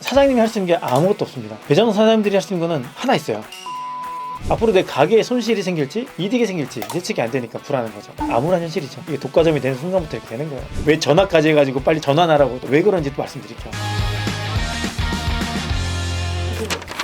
사장님이 할 수 있는 게 아무것도 없습니다. 매장 사장님들이 할 수 있는 거는 하나 있어요. 앞으로 내 가게에 손실이 생길지 이득이 생길지 예측이 안 되니까 불안한 거죠. 암울한 현실이죠. 이게 독과점이 되는 순간부터 이렇게 되는 거예요. 왜 전화까지 해가지고 빨리 전환하라고 왜 그런지 또 말씀드릴게요.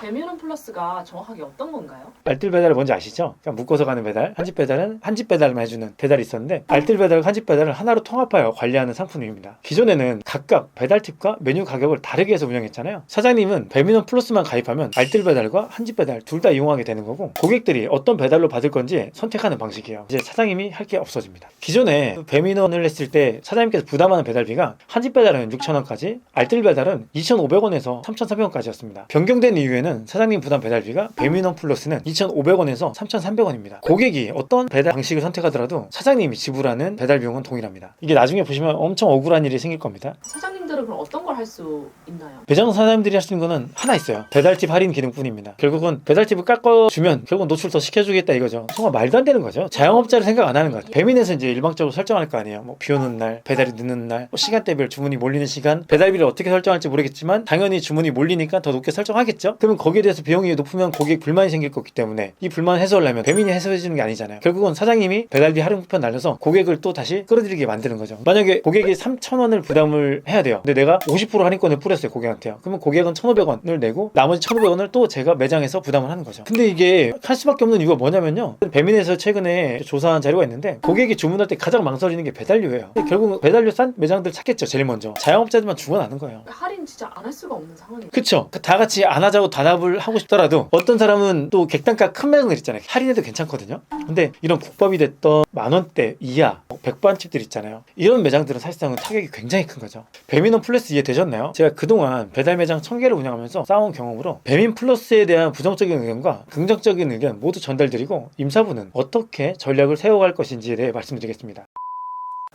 배민원 플러스가 정확하게 어떤 건가요? 알뜰 배달을 뭔지 아시죠? 그러니까 묶어서 가는 배달, 한 집 배달은 한 집 배달만 해주는 배달이 있었는데 알뜰 배달과 한 집 배달을 하나로 통합하여 관리하는 상품입니다. 기존에는 각각 배달팁과 메뉴 가격을 다르게 해서 운영했잖아요. 사장님은 배민원 플러스만 가입하면 알뜰 배달과 한 집 배달 둘 다 이용하게 되는 거고 고객들이 어떤 배달로 받을 건지 선택하는 방식이에요. 이제 사장님이 할 게 없어집니다. 기존에 배민원을 했을 때 사장님께서 부담하는 배달비가 한 집 배달은 6,000원까지, 알뜰 배달은 2,500원에서 3,400원까지였습니다. 변경된 이유에는 사장님 부담 배달비가 배민원 플러스는 2,500원에서 3,300원입니다. 고객이 어떤 배달 방식을 선택하더라도 사장님이 지불하는 배달 비용은 동일합니다. 이게 나중에 보시면 엄청 억울한 일이 생길 겁니다. 사장님들은 그럼 어떤 걸 할 수 있나요? 매장 사장님들이 할 수 있는 거는 하나 있어요. 배달팁 할인 기능뿐입니다. 결국은 배달팁을 깎아주면 결국은 노출 더 시켜주겠다 이거죠. 정말 말도 안 되는 거죠. 자영업자를 생각 안 하는 거죠. 배민에서 이제 일방적으로 설정할 거 아니에요. 뭐 비 오는 날, 배달이 늦는 날, 시간대별 주문이 몰리는 시간, 배달비를 어떻게 설정할지 모르겠지만 당연히 주문이 몰리니까 더 높게 설정하겠죠. 그러면 거기에 대해서 비용이 높으면 고객 불만이 생길 거기 때문에 이 불만 해소를 하면 배민이 해소해 주는 게 아니잖아요. 결국은 사장님이 배달비 할인 쿠폰 날려서 고객을 또 다시 끌어들이게 만드는 거죠. 만약에 고객이 3,000원을 부담을 해야 돼요. 근데 내가 50% 할인권을 뿌렸어요 고객한테요. 그러면 고객은 1,500원을 내고 나머지 1,500원을 또 제가 매장에서 부담을 하는 거죠. 근데 이게 할 수밖에 없는 이유가 뭐냐면요. 배민에서 최근에 조사한 자료가 있는데 고객이 주문할 때 가장 망설이는 게 배달료예요. 결국은 배달료 싼 매장들 찾겠죠. 제일 먼저. 자영업자들만 죽어나는 거예요. 할인 진짜 안 할 수가 없는 상황이에요. 그쵸? 다 같이 안 하자고 단합을 하고 싶더라도 어떤 사람은 또 객단가 큰 매장들 있잖아요. 할인해도 괜찮거든요. 근데 이런 국밥이 됐던 만원대 이하 백반집들 있잖아요. 이런 매장들은 사실상은 타격이 굉장히 큰 거죠. 배민원 플러스 이해되셨나요? 제가 그동안 배달 매장 1000개를 운영하면서 쌓아온 경험으로 배민 플러스에 대한 부정적인 의견과 긍정적인 의견 모두 전달드리고 임사부는 어떻게 전략을 세워갈 것인지에 대해 말씀드리겠습니다.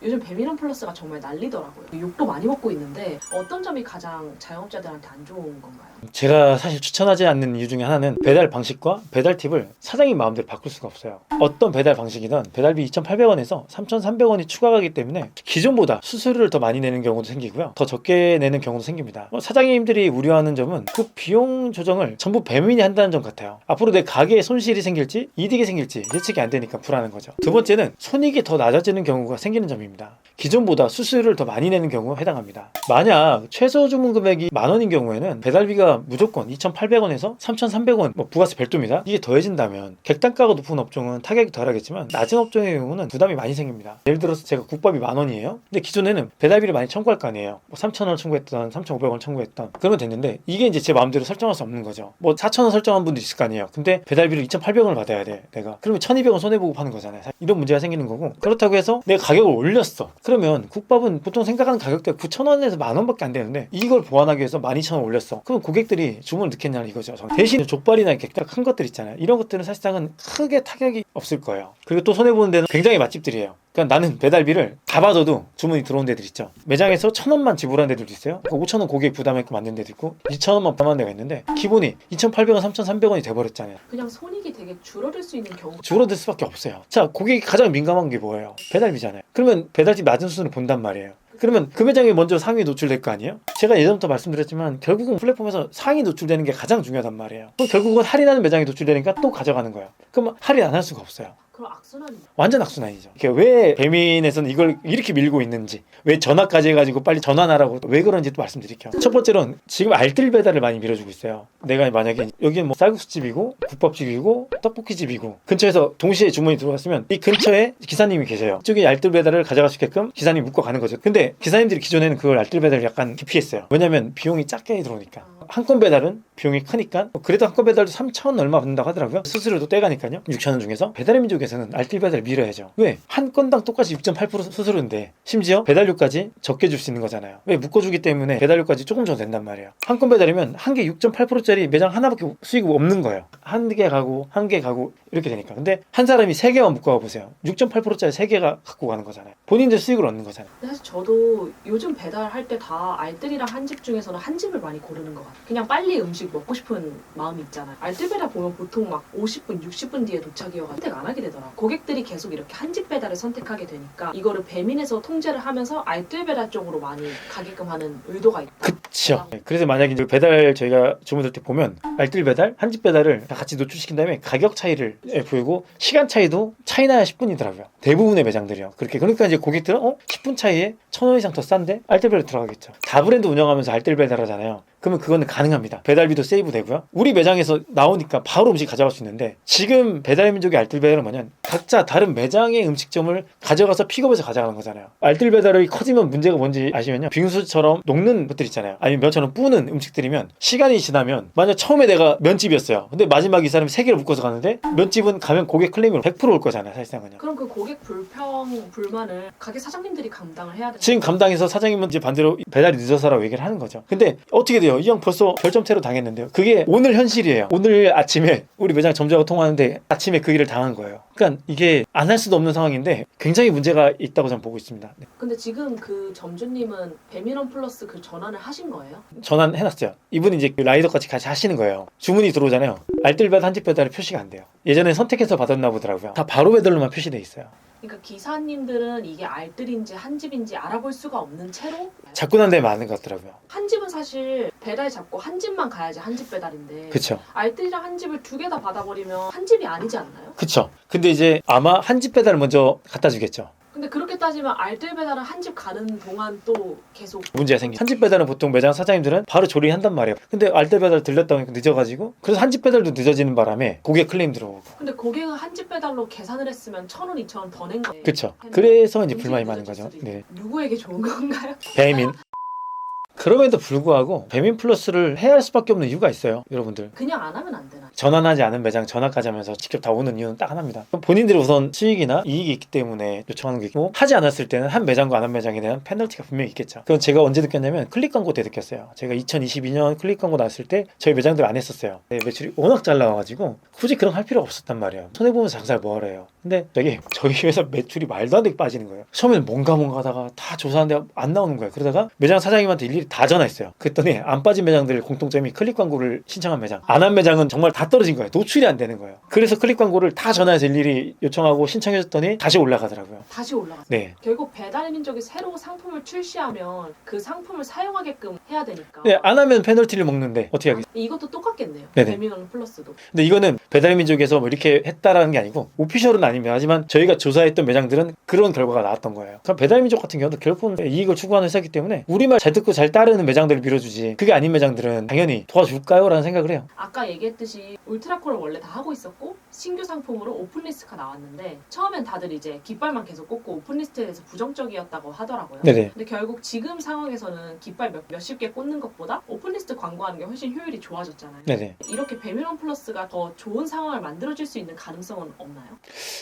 요즘 배민원 플러스가 정말 난리더라고요. 욕도 많이 먹고 있는데 어떤 점이 가장 자영업자들한테 안 좋은 건가요? 제가 사실 추천하지 않는 이유 중에 하나는 배달 방식과 배달 팁을 사장님 마음대로 바꿀 수가 없어요. 어떤 배달 방식이든 배달비 2,800원에서 3,300원이 추가가기 때문에 기존보다 수수료를 더 많이 내는 경우도 생기고요. 더 적게 내는 경우도 생깁니다. 사장님들이 우려하는 점은 그 비용 조정을 전부 배민이 한다는 점 같아요. 앞으로 내 가게에 손실이 생길지 이득이 생길지 예측이 안 되니까 불안한 거죠. 두 번째는 손익이 더 낮아지는 경우가 생기는 점입니다. 기존보다 수수료를 더 많이 내는 경우에 해당합니다. 만약 최소 주문 금액이 만원인 경우에는 배달비가 무조건 2,800원에서 3,300원 부가세 별도입니다. 이게 더해진다면 객단가가 높은 업종은 타격이 덜하겠지만 낮은 업종의 경우는 부담이 많이 생깁니다. 예를 들어서 제가 국밥이 만원이에요. 근데 기존에는 배달비를 많이 청구할 거 아니에요. 3,000원 청구했던 3,500원 청구했던 그러면 됐는데 이게 이제 제 마음대로 설정할 수 없는 거죠. 4,000원 설정한 분도 있을 거 아니에요. 근데 배달비를 2,800원을 받아야 돼 내가. 그러면 1,200원 손해보고 파는 거잖아요. 이런 문제가 생기는 거고 그렇다고 해서 내가 가격을 올렸어. 그러면 국밥은 보통 생각하는 가격대가 9,000원에서 만원밖에 안 되는데 이걸 보완하기 위해서 12,000원 올렸어. 그럼 고객들이 주문을 넣겠냐 이거죠. 대신 족발이나 객단 큰 것들 있잖아요. 이런 것들은 사실상은 크게 타격이 없을 거예요. 그리고 또 손해보는 데는 굉장히 맛집들이에요. 그러니까 나는 배달비를 다 받아도 주문이 들어온 데들 있죠. 매장에서 1,000원만 지불하는 데들도 있어요. 5,000원 고객 부담했고 만든 데도 있고 2,000원만 부담하는 데가 있는데 기본이 2,800원, 3,300원이 돼버렸잖아요. 그냥 손익이 되게 줄어들 수 있는 경우 줄어들 수밖에 없어요. 자, 고객이 가장 민감한 게 뭐예요? 배달비잖아요. 그러면 배달집 낮은 수준을 본단 말이에요. 그러면 그 매장이 먼저 상위 노출될 거 아니에요? 제가 예전부터 말씀드렸지만 결국은 플랫폼에서 상위 노출되는 게 가장 중요하단 말이에요. 그럼 결국은 할인하는 매장이 노출되니까 또 가져가는 거예요. 그럼 할인 안 할 수가 없어요. 그럼 악순환이 완전 악순환이죠. 왜 배민에서는 이걸 이렇게 밀고 있는지, 왜 전화까지 해가지고 빨리 전환하라고 왜 그런지 또 말씀드릴게요. 첫 번째로는 지금 알뜰 배달을 많이 밀어주고 있어요. 내가 만약에 여기는 쌀국수집이고 국밥집이고 떡볶이집이고 근처에서 동시에 주문이 들어왔으면 이 근처에 기사님이 계세요. 이쪽에 알뜰 배달을 가져갈 수 있게끔 기사님이 묶어 가는 거죠. 근데 기사님들이 기존에는 그걸 알뜰 배달을 약간 기피했어요. 왜냐면 비용이 작게 들어오니까. 한 건 배달은 비용이 크니까 그래도 한 건 배달도 3,000원 얼마 받는다고 하더라고요. 수수료도 떼가니까요. 6,000원 중에서 배달의 민족에서는 알뜰 배달 밀어야죠. 왜? 한 건당 똑같이 6.8% 수수료인데 심지어 배달료까지 적게 줄 수 있는 거잖아요. 왜? 묶어주기 때문에 배달료까지 조금 더 낸단 말이에요. 한 건 배달이면 한 개 6.8%짜리 매장 하나밖에 수익이 없는 거예요. 한 개 가고 한 개 가고 이렇게 되니까. 근데 한 사람이 3개만 묶어가 보세요. 6.8%짜리 3개가 갖고 가는 거잖아요. 본인들 수익을 얻는 거잖아요. 근데 사실 저도 요즘 배달할 때 다 알뜰이랑 한 집 중에서는 한 집을 많이 고르는 것 같아요. 그냥 빨리 음식 먹고 싶은 마음이 있잖아요. 알뜰 배달 보면 보통 막 50분, 60분 뒤에 도착이어가지고 선택 안 하게 되더라고요. 고객들이 계속 이렇게 한 집 배달을 선택하게 되니까 이거를 배민에서 통제를 하면서 알뜰 배달 쪽으로 많이 가게끔 하는 의도가 있다. 그렇죠. 그래서 만약에 이제 배달 저희가 주문할 때 보면 알뜰 배달, 한집 배달을 다 같이 노출시킨 다음에 가격 차이를 보이고 시간 차이도 차이나야 10분이더라고요. 대부분의 매장들이요. 그러니까 이제 고객들은 10분 차이에 1,000원 이상 더 싼데 알뜰 배달 들어가겠죠. 다 브랜드 운영하면서 알뜰 배달 하잖아요. 그러면 그거는 가능합니다. 배달비도 세이브 되고요. 우리 매장에서 나오니까 바로 음식 가져갈 수 있는데 지금 배달민족의 알뜰 배달은 뭐냐면 각자 다른 매장의 음식점을 가져가서 픽업해서 가져가는 거잖아요. 알뜰 배달이 커지면 문제가 뭔지 아시면요. 빙수처럼 녹는 것들 있잖아요. 아니면 면처럼 뿌는 음식들이면 시간이 지나면 만약 처음에 내가 면집이었어요. 근데 마지막에 이 사람이 3개를 묶어서 가는데 면집은 가면 고객 클레임으로 100%올 거잖아요. 사실상은요. 그럼 그 고객 불만을 가게 사장님들이 감당을 해야 되는 지금 감당해서 사장님은 이제 반대로 배달이 늦어서라고 얘기를 하는 거죠. 근데 어떻게 돼요? 이 형 벌써 별점테러 당했는데요. 그게 오늘 현실이에요. 오늘 아침에 우리 매장 점주하고 통화하는데 아침에 그 일을 당한 거예요. 그러니까 이게 안 할 수도 없는 상황인데 굉장히 문제가 있다고 저는 보고 있습니다. 네. 근데 지금 그 점주님은 배민원 플러스 그 전환을 하신 거예요? 전환해놨어요. 이분이 이제 그 라이더까지 같이 하시는 거예요. 주문이 들어오잖아요. 알뜰 배달, 한집 배달이 표시가 안 돼요. 예전에 선택해서 받았나 보더라고요. 다 바로 배달로만 표시돼 있어요. 그러니까 기사님들은 이게 알뜰인지 한집인지 알아볼 수가 없는 채로 자꾸 난 데에 많은 것 같더라고요. 한집은 사실 배달 잡고 한집만 가야지 한집 배달인데 그쵸. 알뜰이랑 한집을 2개 다 받아버리면 한집이 아니지 않나요? 그쵸. 근데 이제 아마 한집 배달을 먼저 갖다 주겠죠. 근데 그렇게 따지면 알뜰 배달은 한집 가는 동안 또 계속 문제가 생기죠. 한집 배달은 보통 매장 사장님들은 바로 조리한단 말이에요. 근데 알뜰 배달 들렸다 보니까 늦어가지고 그래서 한집 배달도 늦어지는 바람에 고객 클레임 들어오고. 근데 고객은 한집 배달로 계산을 했으면 1,000원, 2,000원 더 낸 거예요. 그쵸. 그래서 이제 불만이 많은 거죠. 네. 누구에게 좋은 건가요? 배민. 그럼에도 불구하고 배민 플러스를 해야 할 수밖에 없는 이유가 있어요. 여러분들. 그냥 안 하면 안 되나? 전환하지 않은 매장 전화까지 하면서 직접 다 오는 이유는 딱 하나입니다. 본인들이 우선 수익이나 이익이 있기 때문에 요청하는 게 있고 하지 않았을 때는 한 매장과 안 한 매장에 대한 페널티가 분명히 있겠죠. 그건 제가 언제 느꼈냐면 클릭 광고 때 느꼈어요. 제가 2022년 클릭 광고 나왔을 때 저희 매장들 안 했었어요. 네, 매출이 워낙 잘 나와가지고 굳이 그런 거 할 필요가 없었단 말이에요. 손해보면서 장사를 뭐하러 해요. 근데 저희 회사 매출이 말도 안 되게 빠지는 거예요. 처음에는 뭔가 하다가 다 조사하는데 안 나오는 거예요. 그러다가 매장 사장님한테 일일이 다 전화했어요. 그랬더니 안 빠진 매장들 공통점이 클릭 광고를 신청한 매장, 안 한 매장은 정말 다 떨어진 거예요. 노출이 안 되는 거예요. 그래서 클릭 광고를 다 전화해서 일일이 요청하고 신청해줬더니 다시 올라가더라고요. 다시 올라갔어요. 네. 결국 배달민족이 새로 상품을 출시하면 그 상품을 사용하게끔 해야 되니까. 네, 안 하면 페널티를 먹는데 어떻게 하겠어요? 이것도 똑같겠네요. 네네. 배민원 플러스도. 근데 이거는 배달민족에서 뭐 이렇게 했다라는 게 아니고 오피셜은 아닙니다. 하지만 저희가 조사했던 매장들은 그런 결과가 나왔던 거예요. 그럼 배달민족 같은 경우도 결국은 이익을 추구하는 회사이기 때문에 우리말 잘 듣고 잘 따르는 매장들을 밀어주지 그게 아닌 매장들은 당연히 도와줄까요? 라는 생각을 해요. 아까 얘기했듯이 울트라콜을 원래 다 하고 있었고 신규 상품으로 오픈리스트가 나왔는데 처음엔 다들 이제 깃발만 계속 꽂고 오픈리스트에 대해서 부정적이었다고 하더라고요. 네네. 근데 결국 지금 상황에서는 깃발 몇십 개 꽂는 것보다 오픈리스트 광고하는 게 훨씬 효율이 좋아졌잖아요. 네네. 이렇게 배민원 플러스가 더 좋은 상황을 만들어줄 수 있는 가능성은 없나요?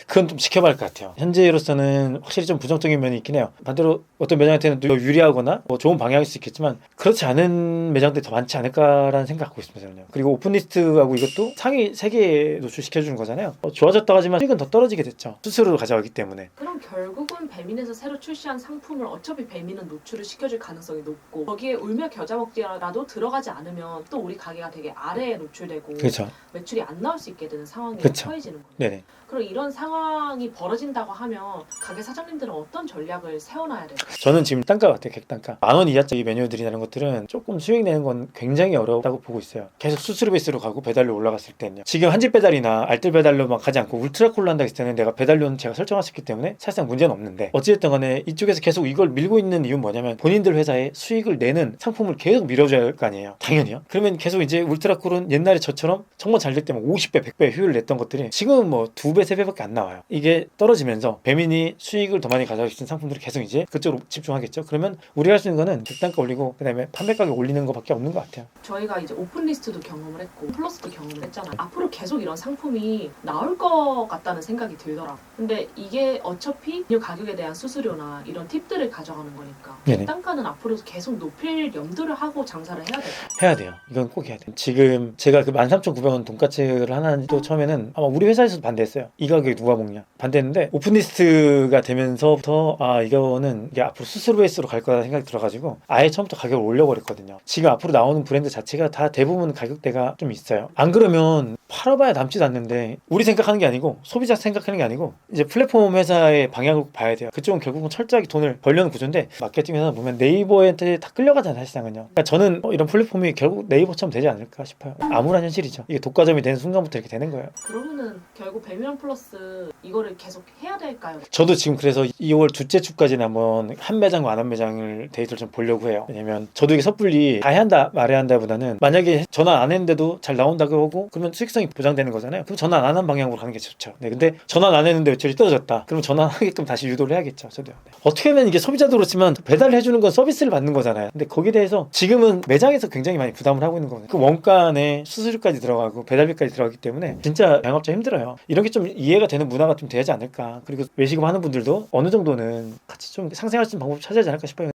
그건 좀 지켜봐야 할 것 같아요. 현재로서는 확실히 좀 부정적인 면이 있긴 해요. 반대로 어떤 매장한테는 또 유리하거나 뭐 좋은 방향일 수 있겠지만 그렇지 않은 매장들이 더 많지 않을까라는 생각하고 있습니다. 저는요. 그리고 오픈리스트하고 이것도 상위 3개에 노출시켜주는 거잖아요. 좋아졌다고 하지만 수익은 더 떨어지게 됐죠. 수수료를 가져가기 때문에. 그럼 결국은 배민에서 새로 출시한 상품을 어차피 배민은 노출을 시켜줄 가능성이 높고 거기에 울며 겨자 먹기라도 들어가지 않으면 또 우리 가게가 되게 아래에 노출되고 그렇죠. 매출이 안 나올 수 있게 되는 상황이 그쵸. 처해지는 거예요. 네네. 그럼 이런 상황이 벌어진다고 하면 가게 사장님들은 어떤 전략을 세워놔야 될까요? 저는 지금 단가 같아요. 객단가 10,000원 이하짜리 메뉴들이라는 것들은 조금 수익 내는 건 굉장히 어렵다고 보고 있어요. 계속 수수료 베이스로 가고 배달료 올라갔을 때는요. 지금 한집 배달이나 알뜰 배달료만 가지 않고 울트라콜로 한다 했을 때는 내가 배달료는 제가 설정할 수 있기 때문에 사실상 문제는 없는데 어찌됐든 간에 이쪽에서 계속 이걸 밀고 있는 이유는 뭐냐면 본인들 회사에 수익을 내는 상품을 계속 밀어줘야 할 거 아니에요. 당연히요. 그러면 계속 이제 울트라콜은 옛날에 저처럼 정말 잘 될 때면 50배, 100배 효율을 냈던 것들이 지금은 뭐 2배, 3배밖에 안 나와요. 이게 떨어지면서 배민이 수익을 더 많이 가져갈 수 있는 상품들이 계속 이제 그쪽으로 집중하겠죠. 그러면 우리가 할 수 있는 거는 객단가 올리고 그다음에 판매 가격 올리는 것밖에 없는 것 같아요. 저희가 이제 오픈리스트도 경험을 했고 플러스도 경험을 했잖아요. 앞으로 계속 이런 상품이 나올 것 같다는 생각이 들더라고요. 근데 이게 어차피 메뉴 가격에 대한 수수료나 이런 팁들을 가져가는 거니까 네네. 단가는 앞으로 계속 높일 염두를 하고 장사를 해야 될까요? 해야 돼요. 이건 꼭 해야 돼요. 지금 제가 그 13,900원 돈까스를 하나도 처음에는 아마 우리 회사에서도 반대했어요. 이 가격에 누가 먹냐 반대했는데 오픈리스트가 되면서부터 이거는 이게 앞으로 수수료 베이스로 갈 거라는 생각이 들어가지고 아예 처음부터 가격을 올려버렸거든요. 지금 앞으로 나오는 브랜드 자체가 다 대부분 가격대가 좀 있어요. 안 그러면 그러면 팔아봐야 남지도 않는데 우리 생각하는 게 아니고 소비자 생각하는 게 아니고 이제 플랫폼 회사의 방향을 봐야 돼요. 그쪽은 결국은 철저하게 돈을 벌려는 구조인데 마케팅 회사 보면 네이버한테 다 끌려가잖아요 사실상은요. 그러니까 저는 이런 플랫폼이 결국 네이버처럼 되지 않을까 싶어요. 암울한 현실이죠. 이게 독과점이 되는 순간부터 이렇게 되는 거예요. 그러면은 결국 배민원 플러스 이거를 계속 해야 될까요? 저도 지금 그래서 2월 둘째 주까지는 한번 한 매장과 안 한 매장을 데이터를 좀 보려고 해요. 왜냐면 저도 이게 섣불리 다 해야 한다 말해야 한다보다는 만약에 전화 안 했는데도 잘 나온다고 하고 그러면 수익성이 보장되는 거잖아요. 그럼 전화 안 한 방향으로 가는 게 좋죠. 네, 근데 전화 안 했는데 매출이 떨어졌다. 그럼 전화하게끔 다시 유도를 해야겠죠. 저도. 네. 어떻게 보면 이게 소비자도 그렇지만 배달을 해주는 건 서비스를 받는 거잖아요. 근데 거기에 대해서 지금은 매장에서 굉장히 많이 부담을 하고 있는 거예요. 그 원가 안에 수수료까지 들어가고 배달비까지 들어가기 때문에 진짜 양업자 힘들어요. 이런 게 좀 이해가 되는 문화가 좀 돼야지 않을까. 그리고 외식업 하는 분들도 어느 정도는 같이 좀 상생할 수 있는 방법 찾아야 하지 않을까 싶어요.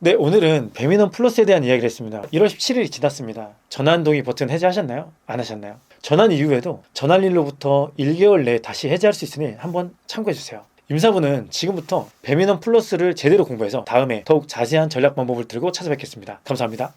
네, 오늘은 배민원 플러스에 대한 이야기를 했습니다. 1월 17일이 지났습니다. 전환동의 버튼 해제하셨나요? 안 하셨나요? 전환 이후에도 전환일로부터 1개월 내에 다시 해제할 수 있으니 한번 참고해주세요. 임사부는 지금부터 배민원 플러스를 제대로 공부해서 다음에 더욱 자세한 전략 방법을 들고 찾아뵙겠습니다. 감사합니다.